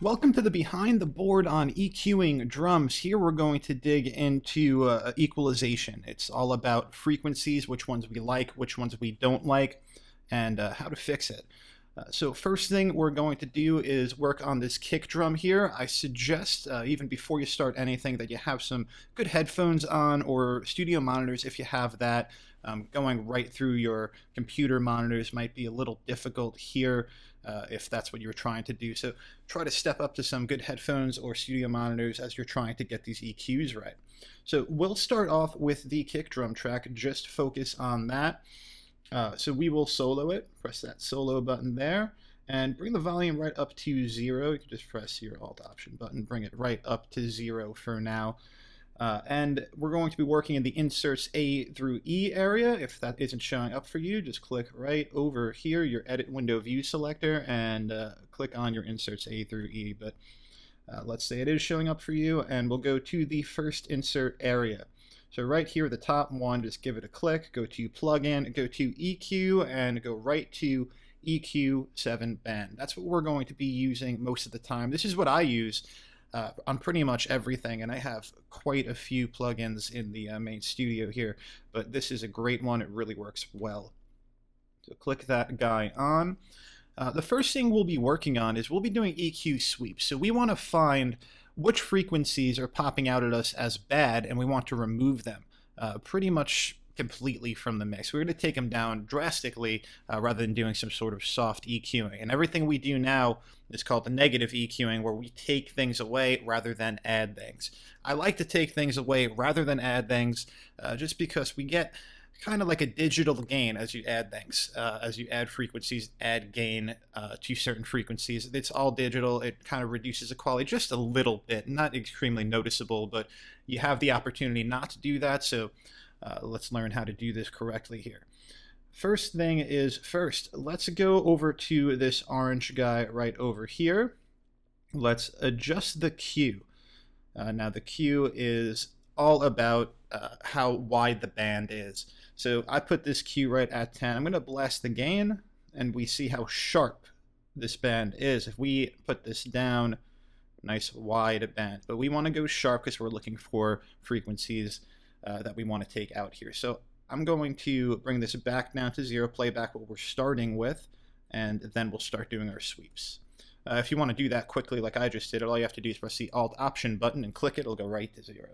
Welcome to the Behind the Board on EQing drums. Here we're going to dig into equalization. It's all about frequencies, which ones we like, which ones we don't like, and how to fix it. So first thing we're going to do is work on this kick drum here. I suggest, even before you start anything, that you have some good headphones on or studio monitors if you have that. Going right through your computer monitors might be a little difficult here if that's what you're trying to do. So try to step up to some good headphones or studio monitors as you're trying to get these EQs right. So we'll start off with the kick drum track, just focus on that. So we will solo it, press that solo button there, and bring the volume right up to 0. You can just press your Alt Option button, bring it right up to 0 for now. And we're going to be working in the inserts A through E area. If that isn't showing up for you, just click right over here, your edit window view selector, and click on your inserts A through E. But let's say it is showing up for you, and we'll go to the first insert area. So right here, the top one, just give it a click, go to plugin, go to EQ, and go right to EQ 7 band. That's what we're going to be using most of the time. This is what I use on pretty much everything, and I have quite a few plugins in the main studio here, but this is a great one. It really works well. So click that guy on. The first thing we'll be working on is we'll be doing EQ sweeps. So we want to find which frequencies are popping out at us as bad, and we want to remove them pretty much completely from the mix. We're going to take them down drastically rather than doing some sort of soft EQing. And everything we do now is called the negative EQing, where we take things away rather than add things. I like to take things away rather than add things just because we get kind of like a digital gain as you add things, as you add frequencies, add gain to certain frequencies. It's all digital. It kind of reduces the quality just a little bit, not extremely noticeable, but you have the opportunity not to do that. So let's learn how to do this correctly here. First thing is first, let's go over to this orange guy right over here. Let's adjust the Q. Now the Q is all about how wide the band is. So I put this Q right at 10. I'm going to blast the gain, and we see how sharp this band is. If we put this down, nice wide band. But we want to go sharp because we're looking for frequencies that we want to take out here. So I'm going to bring this back down to 0, play back what we're starting with, and then we'll start doing our sweeps. If you want to do that quickly like I just did, all you have to do is press the Alt Option button and click it. It'll go right to 0.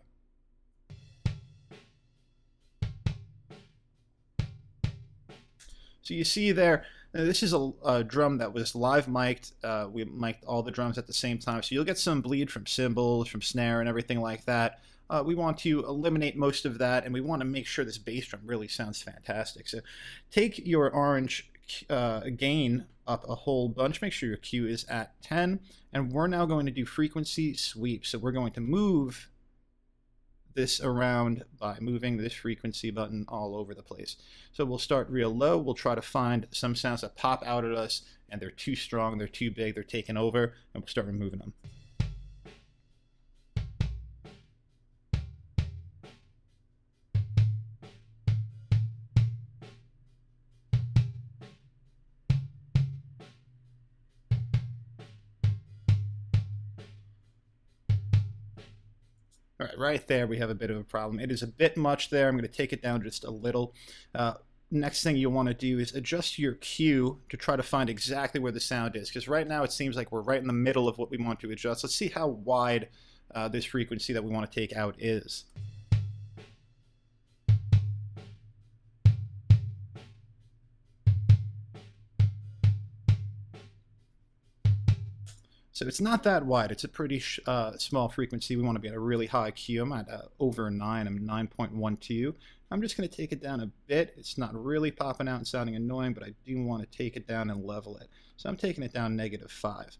So you see there, this is a drum that was live mic'd. We mic'd all the drums at the same time, so you'll get some bleed from cymbals, from snare, and everything like that. We want to eliminate most of that, and we want to make sure this bass drum really sounds fantastic. So take your orange gain up a whole bunch, make sure your Q is at 10, and we're now going to do frequency sweep. So we're going to move this around by moving this frequency button all over the place. So we'll start real low. We'll try to find some sounds that pop out at us, and they're too strong, they're too big, they're taking over, and we'll start removing them. All right, right there we have a bit of a problem. It is a bit much there. I'm going to take it down just a little. Next thing you'll want to do is adjust your Q to try to find exactly where the sound is, because right now it seems like we're right in the middle of what we want to adjust. Let's see how wide this frequency that we want to take out is. So it's not that wide. It's a pretty small frequency. We want to be at a really high Q. I'm at over 9. I'm 9.12. I'm just going to take it down a bit. It's not really popping out and sounding annoying, but I do want to take it down and level it. So I'm taking it down -5.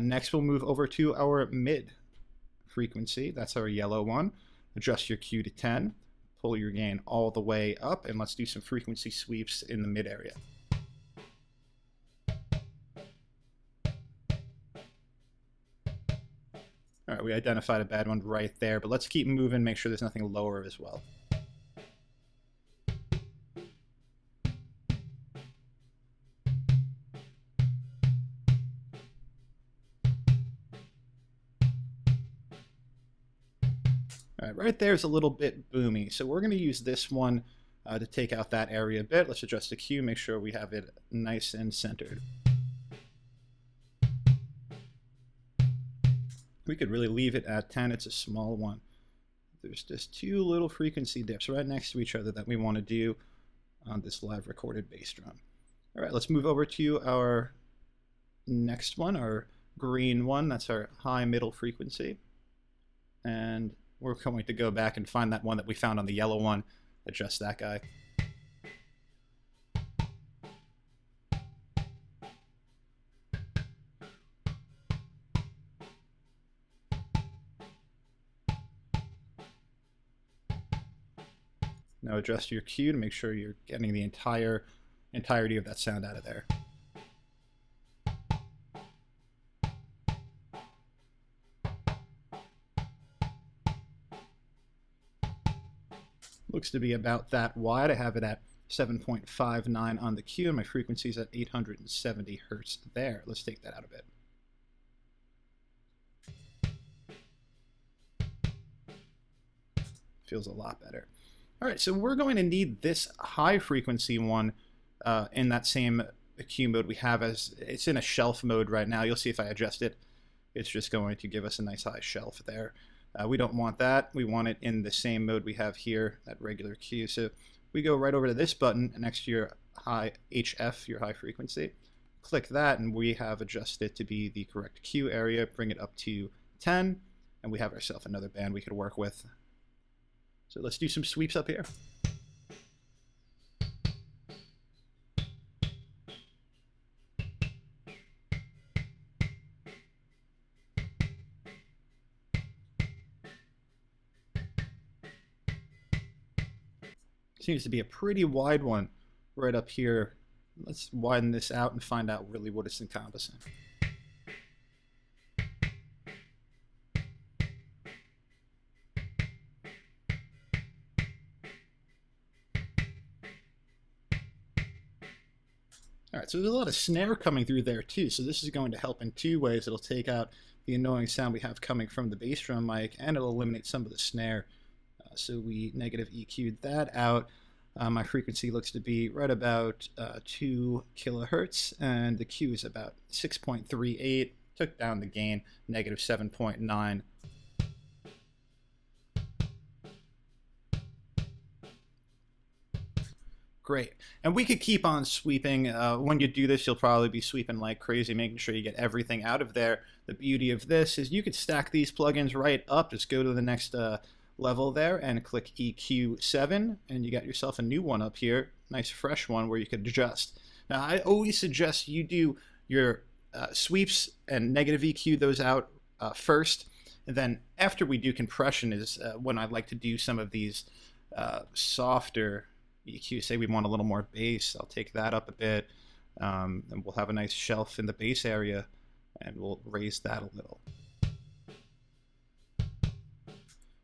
Next, we'll move over to our mid frequency. That's our yellow one. Adjust your Q to 10. Pull your gain all the way up, and let's do some frequency sweeps in the mid area. All right, we identified a bad one right there, but let's keep moving, make sure there's nothing lower as well. All right, right there is a little bit boomy, so we're going to use this one to take out that area a bit. Let's adjust the Q, make sure we have it nice and centered. We could really leave it at 10. It's a small one. There's just two little frequency dips right next to each other that we want to do on this live recorded bass drum. All right, let's move over to our next one, our green one. That's our high middle frequency. And we're going to go back and find that one that we found on the yellow one, adjust that guy. Now adjust your Q to make sure you're getting the entirety of that sound out of there. Looks to be about that wide. I have it at 7.59 on the Q, and my frequency is at 870 hertz there. Let's take that out a bit. Feels a lot better. All right, so we're going to need this high frequency one in that same EQ mode we have as it's in a shelf mode right now. You'll see if I adjust it, it's just going to give us a nice high shelf there. We don't want that. We want it in the same mode we have here, that regular Q. So we go right over to this button next to your high HF, your high frequency. Click that, and we have adjusted it to be the correct Q area. Bring it up to 10, and we have ourselves another band we could work with. So let's do some sweeps up here. Seems to be a pretty wide one right up here. Let's widen this out and find out really what it's encompassing. All right, so there's a lot of snare coming through there too, so this is going to help in two ways. It'll take out the annoying sound we have coming from the bass drum mic, and it'll eliminate some of the snare. So we negative EQ'd that out. My frequency looks to be right about 2 kilohertz, and the Q is about 6.38. Took down the gain, negative 7.9. Great. And we could keep on sweeping. When you do this, you'll probably be sweeping like crazy, making sure you get everything out of there. The beauty of this is you could stack these plugins right up. Just go to the next level there and click EQ7, and you got yourself a new one up here, nice fresh one where you could adjust. Now I always suggest you do your sweeps and negative EQ those out first, and then after we do compression is when I like to do some of these softer EQ. Say we want a little more bass, I'll take that up a bit, and we'll have a nice shelf in the bass area, and we'll raise that a little.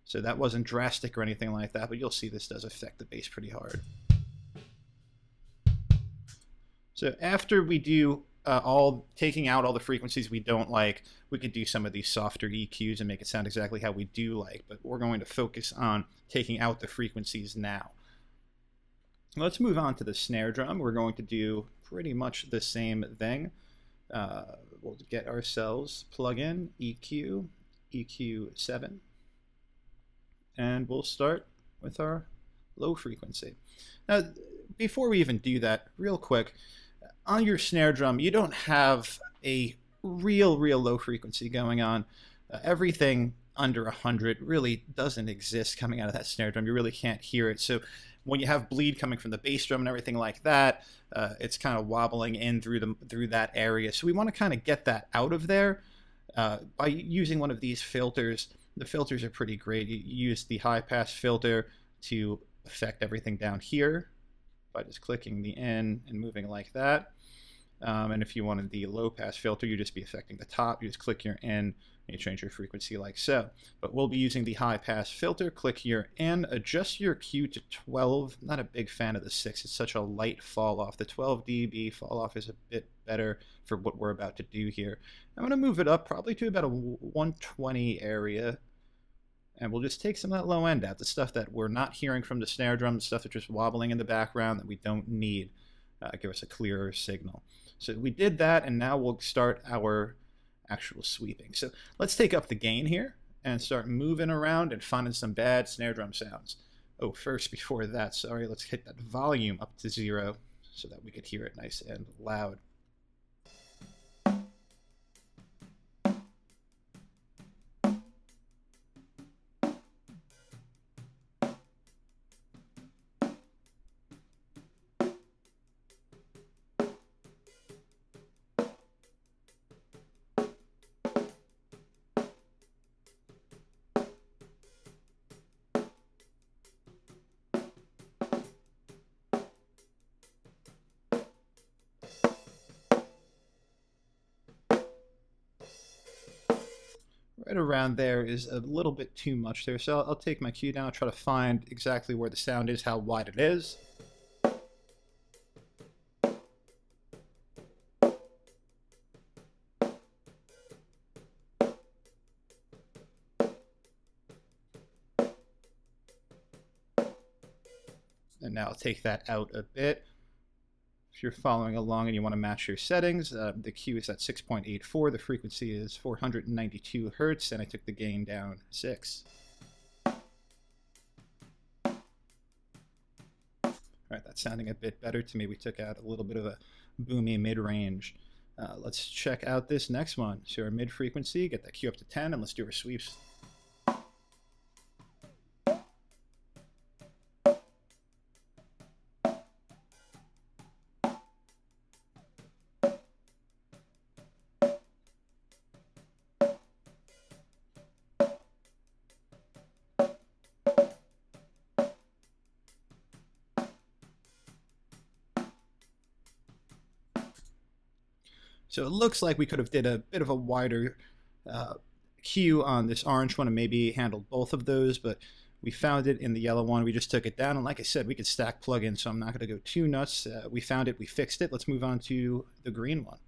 So that wasn't drastic or anything like that, but you'll see this does affect the bass pretty hard. So after we do taking out all the frequencies we don't like, we could do some of these softer EQs and make it sound exactly how we do like, but we're going to focus on taking out the frequencies now. Let's move on to the snare drum. We're going to do pretty much the same thing. We'll get ourselves plug-in EQ, EQ7. And we'll start with our low frequency. Now, before we even do that, real quick, on your snare drum, you don't have a real low frequency going on. Everything under 100 really doesn't exist coming out of that snare drum. You really can't hear it. So when you have bleed coming from the bass drum and everything like that, it's kind of wobbling in through that area. So we want to kind of get that out of there by using one of these filters. The filters are pretty great. You use the high pass filter to affect everything down here by just clicking the in and moving like that. And if you wanted the low pass filter, you'd just be affecting the top. You just click your in and you change your frequency like so. But we'll be using the high pass filter. Click your in, adjust your Q to 12. Not a big fan of the 6. It's such a light fall off. The 12 dB fall off is a bit better for what we're about to do here. I'm going to move it up probably to about a 120 area. And we'll just take some of that low end out, the stuff that we're not hearing from the snare drum, the stuff that's just wobbling in the background that we don't need. Give us a clearer signal. So we did that, and now we'll start our actual sweeping. So let's take up the gain here and start moving around and finding some bad snare drum sounds. Oh, first, before that, sorry, let's hit that volume up to 0 so that we could hear it nice and loud. Right around there is a little bit too much there, so I'll take my cue down, I'll try to find exactly where the sound is, how wide it is. And now I'll take that out a bit. If you're following along and you want to match your settings, the Q is at 6.84, the frequency is 492 Hertz, and I took the gain down 6. All right, that's sounding a bit better to me. We took out a little bit of a boomy mid-range. Let's check out this next one. So our mid-frequency, get that Q up to 10, and let's do our sweeps. So it looks like we could have did a bit of a wider Q on this orange one and maybe handled both of those, but we found it in the yellow one. We just took it down, and like I said, we could stack plugins, so I'm not going to go too nuts. We found it, we fixed it. Let's move on to the green one.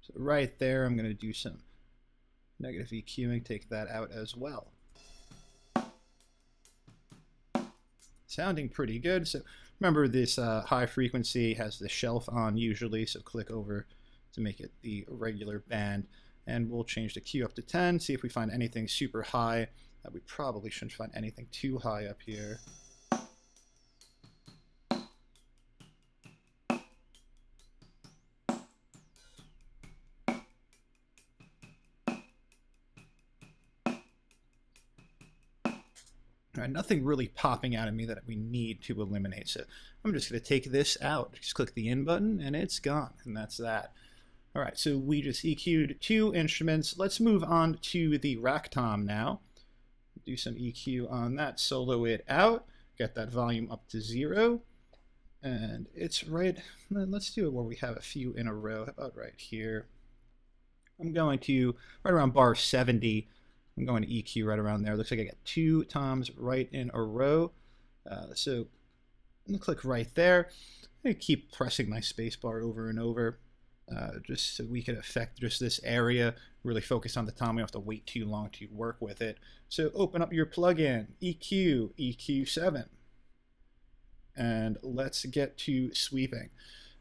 So right there, I'm going to do some negative EQing, take that out as well. Sounding pretty good. So remember, this high frequency has the shelf on usually, so click over to make it the regular band. And we'll change the Q up to 10, see if we find anything super high. We probably shouldn't find anything too high up here. Right, nothing really popping out at me that we need to eliminate. So I'm just going to take this out. Just click the in button and it's gone. And that's that. All right, so we just EQ'd 2 instruments. Let's move on to the rack tom now. Do some EQ on that, solo it out, get that volume up to 0. And it's right, let's do it where we have a few in a row. How about right here? I'm going to, right around bar 70, I'm going to EQ right around there. Looks like I got 2 toms right in a row. So I'm going to click right there. I keep pressing my space bar over and over just so we can affect just this area, really focus on the tom. We don't have to wait too long to work with it. So open up your plugin, EQ, EQ7. And let's get to sweeping.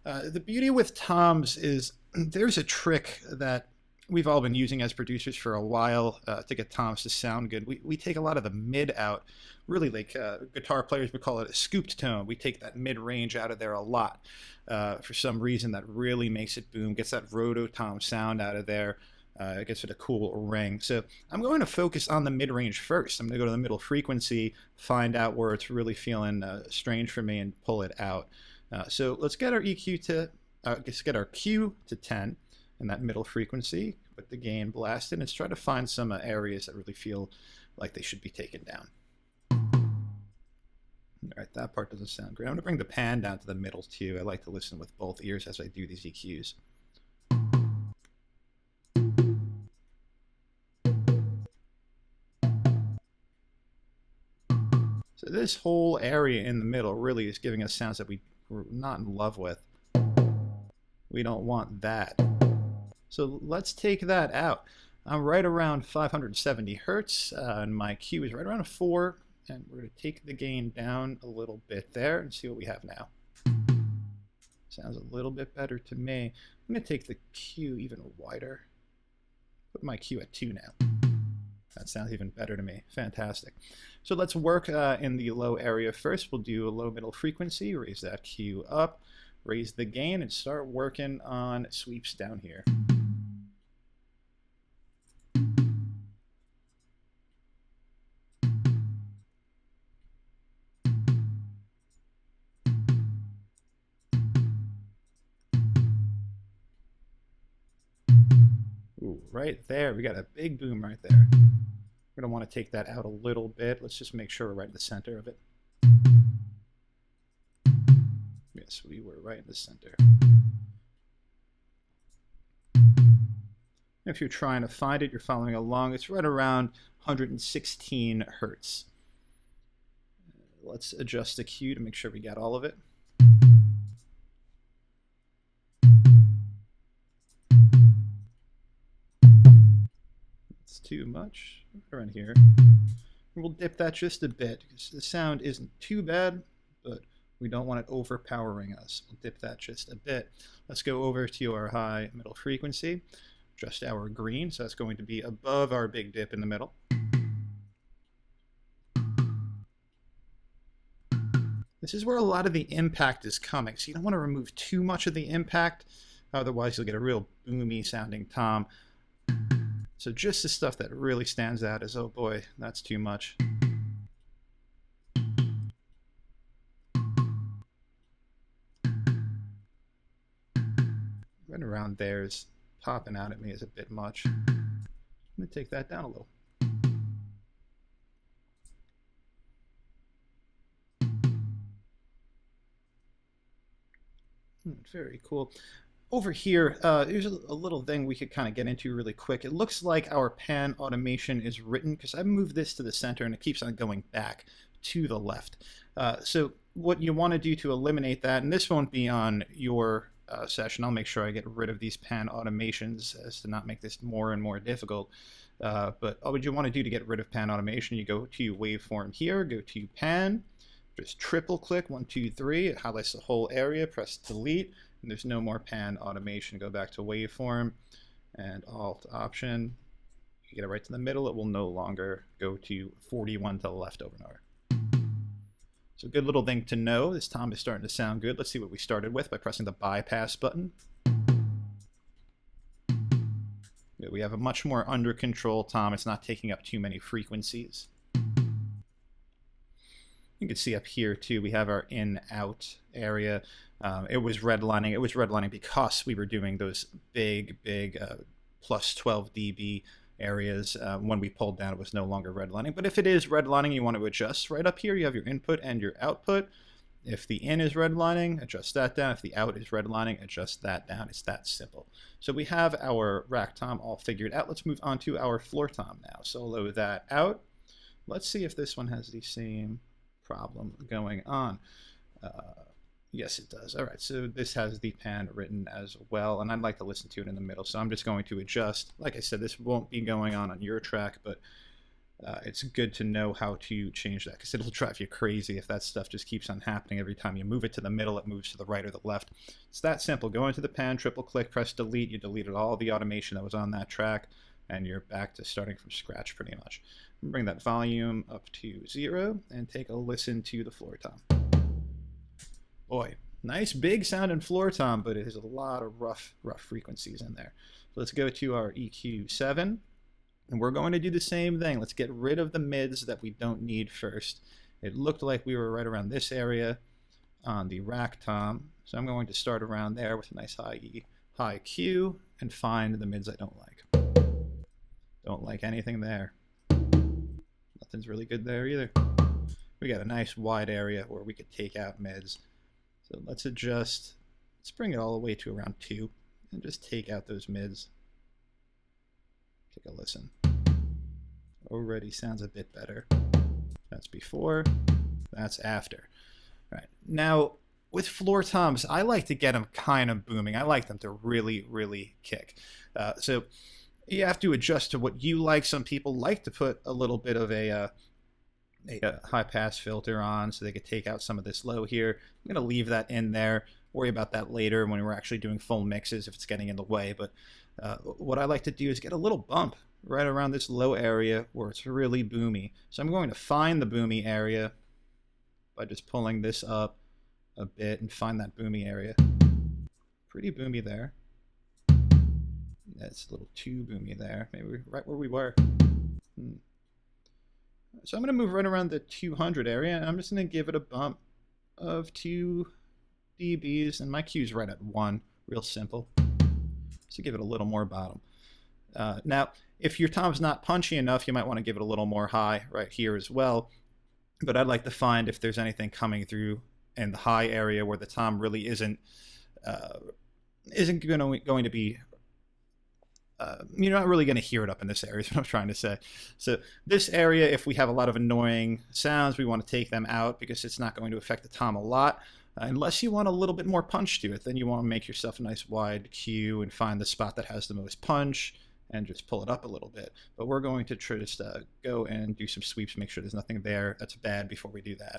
The beauty with toms is there's a trick that we've all been using as producers for a while to get toms to sound good. We take a lot of the mid out, really like guitar players would call it a scooped tone. We take that mid range out of there a lot for some reason. That really makes it boom, gets that roto tom sound out of there. It gets it a cool ring. So I'm going to focus on the mid range first. I'm going to go to the middle frequency, find out where it's really feeling strange for me, and pull it out. So let's get our EQ to, let's get our Q to 10. In that middle frequency with the gain blasted, and try to find some areas that really feel like they should be taken down. All right, that part doesn't sound great. I'm going to bring the pan down to the middle too. I like to listen with both ears as I do these EQs. So this whole area in the middle really is giving us sounds that we're not in love with. We don't want that. So let's take that out. I'm right around 570 hertz, and my Q is right around a 4, and we're going to take the gain down a little bit there and see what we have now. Sounds a little bit better to me. I'm going to take the Q even wider. Put my Q at 2 now. That sounds even better to me. Fantastic. So let's work in the low area first. We'll do a low middle frequency, raise that Q up, raise the gain, and start working on sweeps down here. Ooh, right there, we got a big boom right there. We're going to want to take that out a little bit. Let's just make sure we're right in the center of it. Yes, we were right in the center. If you're trying to find it, you're following along. It's right around 116 hertz. Let's adjust the Q to make sure we got all of it. It's too much. Around here. We'll dip that just a bit because the sound isn't too bad, but we don't want it overpowering us. We'll dip that just a bit. Let's go over to our high middle frequency. Adjust our green, so that's going to be above our big dip in the middle. This is where a lot of the impact is coming, so you don't want to remove too much of the impact, otherwise you'll get a real boomy sounding tom. So just the stuff that really stands out is, oh boy, that's too much. Right around there is popping out at me is a bit much. I'm going to take that down a little. Very cool. Over here, here's a little thing we could kind of get into really quick. It looks like our pan automation is written, because I moved this to the center and it keeps on going back to the left. So what you want to do to eliminate that, and this won't be on your session, I'll make sure I get rid of these pan automations as to not make this more and more difficult. But what you want to do to get rid of pan automation, you go to waveform here, go to pan, just triple click 1, 2, 3, it highlights the whole area, press delete, and there's no more pan automation. Go back to waveform and alt option. You get it right to the middle, it will no longer go to 41 to the left over and over. So good little thing to know. This tom is starting to sound good. Let's see what we started with by pressing the bypass button. Yeah, we have a much more under control tom. It's not taking up too many frequencies. You can see up here too, we have our in-out area. It was redlining. It was redlining because we were doing those big plus 12 dB areas. When we pulled down, it was no longer redlining. But if it is redlining, you want to adjust. Right up here, you have your input and your output. If the in is redlining, adjust that down. If the out is redlining, adjust that down. It's that simple. So we have our rack tom all figured out. Let's move on to our floor tom now. Solo that out. Let's see if this one has the same problem going on. Yes, it does. All right, so this has the pan written as well, and I'd like to listen to it in the middle, so I'm just going to adjust. Like I said, this won't be going on your track, but it's good to know how to change that, because it'll drive you crazy if that stuff just keeps on happening. Every time you move it to the middle, it moves to the right or the left. It's that simple. Go into the pan, triple click, press delete. You deleted all the automation that was on that track, and you're back to starting from scratch pretty much. Bring that volume up to 0 and take a listen to the floor tom. Boy, nice big sound in floor tom, but it has a lot of rough frequencies in there. So let's go to our EQ7, and we're going to do the same thing. Let's get rid of the mids that we don't need first. It looked like we were right around this area on the rack tom, so I'm going to start around there with a nice high E, high Q, and find the mids I don't like. Don't like anything there. Nothing's really good there either. We got a nice wide area where we could take out mids. So let's adjust. Let's bring it all the way to around 2 and just take out those mids. Take a listen. Already sounds a bit better. That's before, that's after. All right, now with floor toms, I like to get them kind of booming. I like them to really, really kick. So you have to adjust to what you like. Some people like to put a little bit of a high pass filter on so they could take out some of this low here. I'm going to leave that in there. Worry about that later when we're actually doing full mixes if it's getting in the way. But what I like to do is get a little bump right around this low area where it's really boomy. So I'm going to find the boomy area by just pulling this up a bit and find that boomy area. Pretty boomy there. That's a little too boomy there. Maybe right where we were. So I'm going to move right around the 200 area, and I'm just going to give it a bump of 2 dBs, and my Q's right at 1. Real simple. So give it a little more bottom. Now, if your tom's not punchy enough, you might want to give it a little more high right here as well. But I'd like to find if there's anything coming through in the high area where the tom really isn't going to be. You're not really going to hear it up in this area is what I'm trying to say. So this area, if we have a lot of annoying sounds, we want to take them out because it's not going to affect the tom a lot. Unless you want a little bit more punch to it, then you want to make yourself a nice wide Q and find the spot that has the most punch and just pull it up a little bit. But we're going to just go and do some sweeps, make sure there's nothing there that's bad before we do that.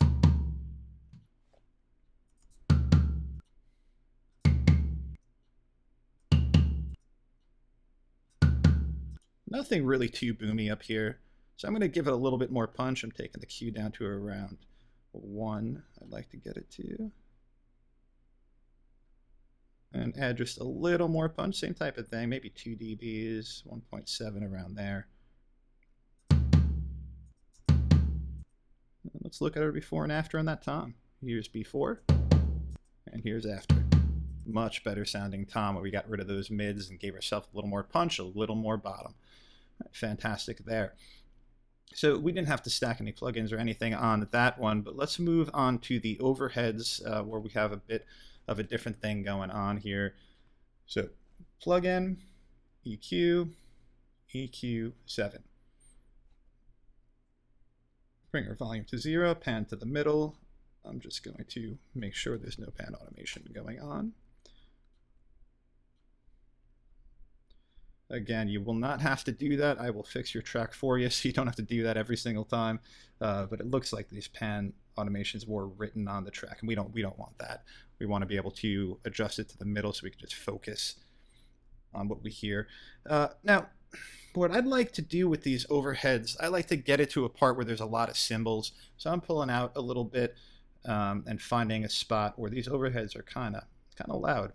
Nothing really too boomy up here. So I'm going to give it a little bit more punch. I'm taking the Q down to around 1. I'd like to get it to. And add just a little more punch. Same type of thing. Maybe 2 dBs, 1.7 around there. And let's look at our before and after on that tom. Here's before. And here's after. Much better sounding tom where we got rid of those mids and gave ourselves a little more punch, a little more bottom. Fantastic there. So we didn't have to stack any plugins or anything on that one, but let's move on to the overheads where we have a bit of a different thing going on here. So plugin, EQ, EQ7. Bring our volume to 0, pan to the middle. I'm just going to make sure there's no pan automation going on. Again, you will not have to do that. I will fix your track for you so you don't have to do that every single time. But it looks like these pan automations were written on the track, and we don't want that. We want to be able to adjust it to the middle so we can just focus on what we hear. Now, what I'd like to do with these overheads, I like to get it to a part where there's a lot of cymbals. So I'm pulling out a little bit and finding a spot where these overheads are kind of loud.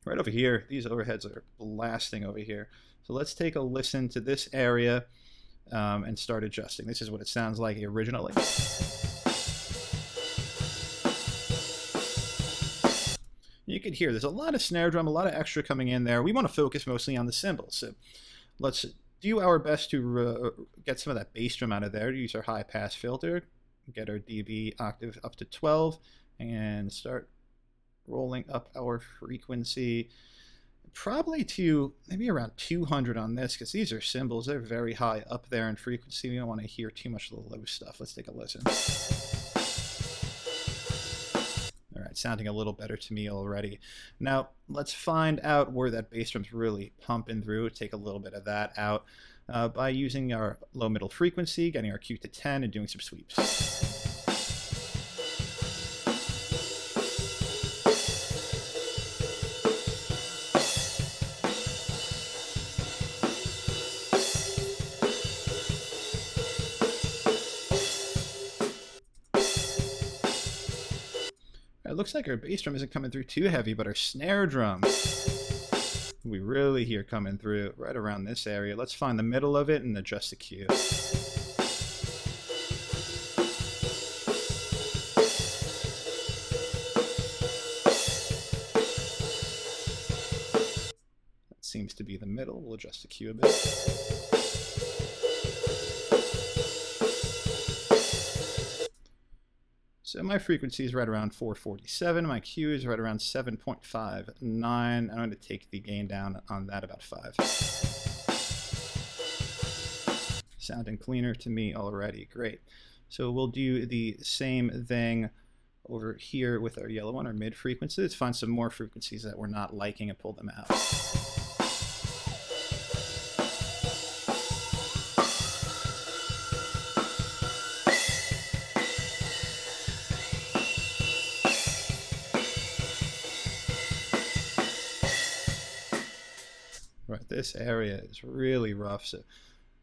Right over here, these overheads are blasting over here. So let's take a listen to this area and start adjusting. This is what it sounds like originally. You can hear there's a lot of snare drum, a lot of extra coming in there. We want to focus mostly on the cymbals. So let's do our best to get some of that bass drum out of there. Use our high pass filter, get our dB octave up to 12, and start rolling up our frequency probably to maybe around 200 on this, because these are cymbals. They're very high up there in frequency. We don't want to hear too much of the low stuff. Let's take a listen. All right, sounding a little better to me already. Now let's find out where that bass drum's really pumping through. Take a little bit of that out by using our low middle frequency, getting our Q to 10 and doing some sweeps. It looks like our bass drum isn't coming through too heavy, but our snare drum, we really hear coming through right around this area. Let's find the middle of it and adjust the Q. That seems to be the middle. We'll adjust the Q a bit. So my frequency is right around 447. My Q is right around 7.59. I'm going to take the gain down on that about 5. Sounding cleaner to me already. Great. So we'll do the same thing over here with our yellow one, our mid frequency. Let's find some more frequencies that we're not liking and pull them out. Right, this area is really rough, so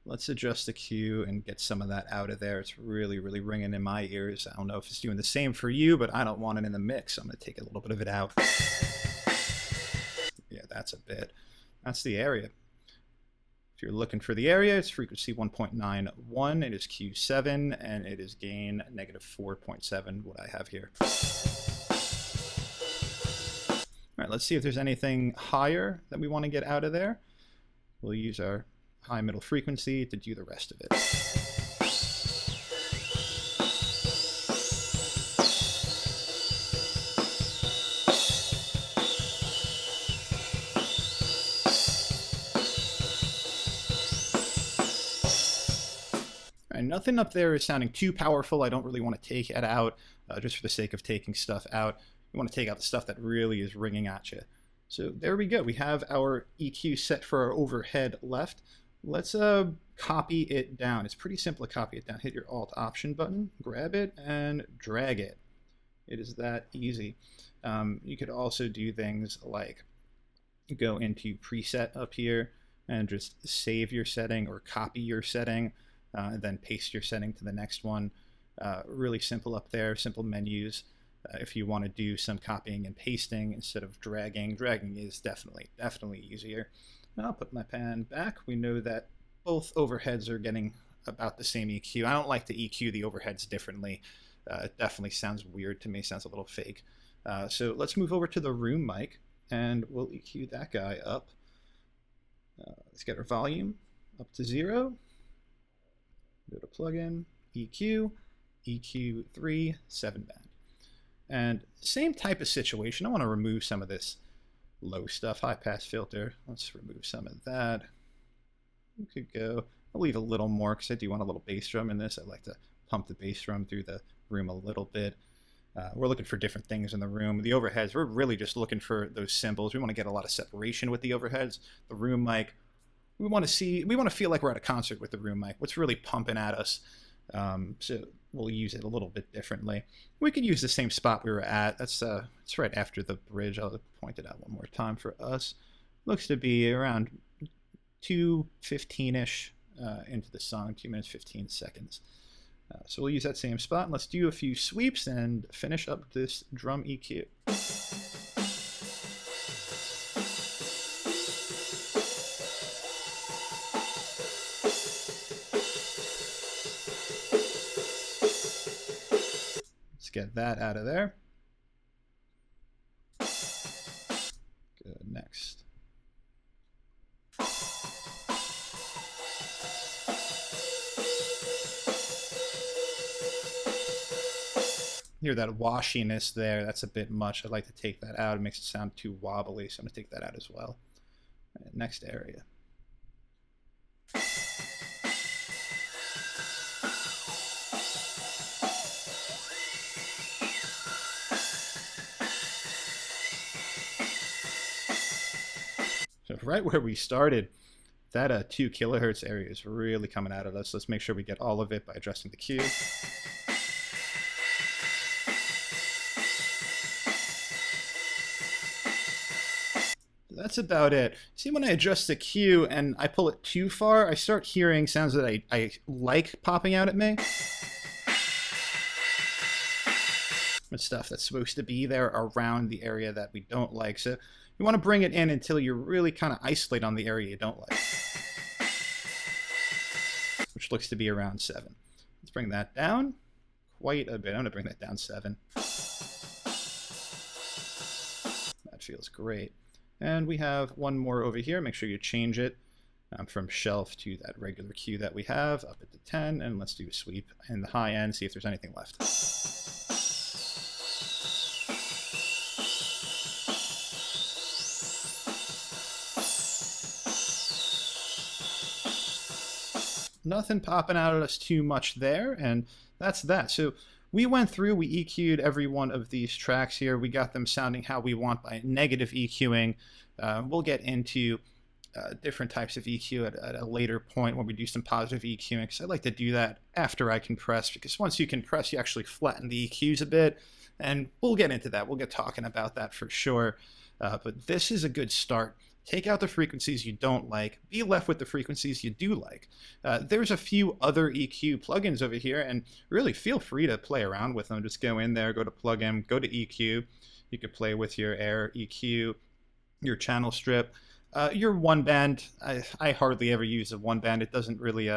let's adjust the Q and get some of that out of there. It's really, really ringing in my ears. I don't know if it's doing the same for you, but I don't want it in the mix. I'm going to take a little bit of it out. Yeah, that's a bit. That's the area. If you're looking for the area, it's frequency 1.91. It is Q7, and it is gain -4.7, what I have here. All right, let's see if there's anything higher that we want to get out of there. We'll use our high middle frequency to do the rest of it. All right, nothing up there is sounding too powerful. I don't really want to take it out just for the sake of taking stuff out. You want to take out the stuff that really is ringing at you. So there we go. We have our EQ set for our overhead left. Let's copy it down. It's pretty simple to copy it down. Hit your Alt Option button, grab it, and drag it. It is that easy. You could also do things like go into Preset up here and just save your setting or copy your setting, and then paste your setting to the next one. Really simple up there, simple menus. If you want to do some copying and pasting instead of dragging is definitely easier. I'll put my pan back. We know that both overheads are getting about the same EQ. I don't like to EQ the overheads differently. It definitely sounds weird to me, sounds a little fake. So let's move over to the room mic, and we'll EQ that guy up. Let's get our volume up to 0. Go to plugin, EQ, EQ3, 7-band. And same type of situation. I want to remove some of this low stuff, high pass filter. Let's remove some of that. We could go, I'll leave a little more because I do want a little bass drum in this. I like to pump the bass drum through the room a little bit. We're looking for different things in the room. The overheads, we're really just looking for those cymbals. We want to get a lot of separation with the overheads. The room mic, we want to feel like we're at a concert with the room mic. What's really pumping at us. So we'll use it a little bit differently. We could use the same spot we were at. It's right after the bridge. I'll point it out one more time for us. Looks to be around 2:15-ish into the song, 2 minutes 15 seconds. So we'll use that same spot. Let's do a few sweeps and finish up this drum EQ. Get that out of there. Good, next. Hear that washiness there, that's a bit much. I'd like to take that out. It makes it sound too wobbly, so I'm going to take that out as well. All right, next area. So right where we started, that 2 kilohertz area is really coming out of us. Let's make sure we get all of it by adjusting the Q. That's about it. See, when I adjust the Q and I pull it too far, I start hearing sounds that I like popping out at me. It's stuff that's supposed to be there around the area that we don't like. So you want to bring it in until you're really kind of isolate on the area you don't like, which looks to be around 7. Let's bring that down quite a bit. I'm going to bring that down 7. That feels great. And we have one more over here. Make sure you change it from shelf to that regular Q that we have up at the 10. And let's do a sweep in the high end, see if there's anything left. nothing popping out at us too much there, and that's that. So we went through, we EQ'd every one of these tracks here. We got them sounding how we want by negative EQing. We'll get into different types of EQ at a later point when we do some positive EQing, because I like to do that after I compress, because once you compress, you actually flatten the EQs a bit, and we'll get into that. We'll get talking about that for sure. But this is a good start. Take out the frequencies you don't like, be left with the frequencies you do like. There's a few other EQ plugins over here, and really feel free to play around with them. Just go in there, go to plugin, go to EQ. You could play with your air EQ, your channel strip, your one band. I hardly ever use a one band. It doesn't really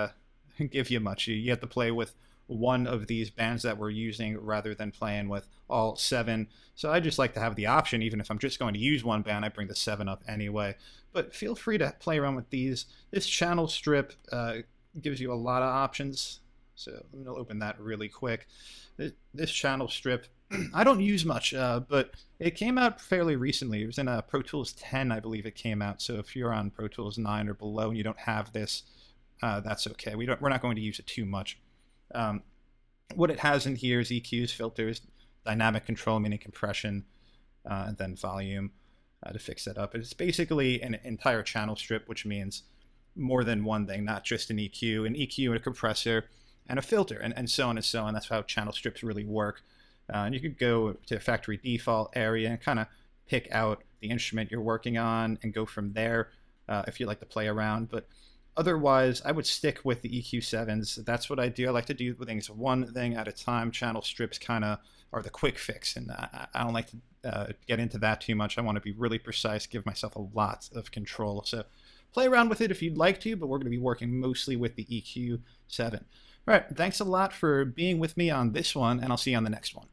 give you much. You have to play with one of these bands that we're using rather than playing with all 7. So I just like to have the option, even if I'm just going to use one band, I bring the 7 up anyway. But feel free to play around with these. This channel strip gives you a lot of options. So I'm going to open that really quick. This channel strip, I don't use much, but it came out fairly recently. It was in Pro Tools 10, I believe it came out. So if you're on Pro Tools 9 or below and you don't have this, that's okay. We're not going to use it too much. What it has in here is EQs, filters, dynamic control, meaning compression, and then volume to fix that up. It's basically an entire channel strip, which means more than one thing, not just an EQ, and a compressor, and a filter, and so on and so on. That's how channel strips really work. And you could go to factory default area and kind of pick out the instrument you're working on and go from there if you like to play around. But otherwise, I would stick with the EQ7s. That's what I do. I like to do things one thing at a time. Channel strips kind of are the quick fix, and I don't like to get into that too much. I want to be really precise, give myself a lot of control. So play around with it if you'd like to, but we're going to be working mostly with the EQ7. All right, thanks a lot for being with me on this one, and I'll see you on the next one.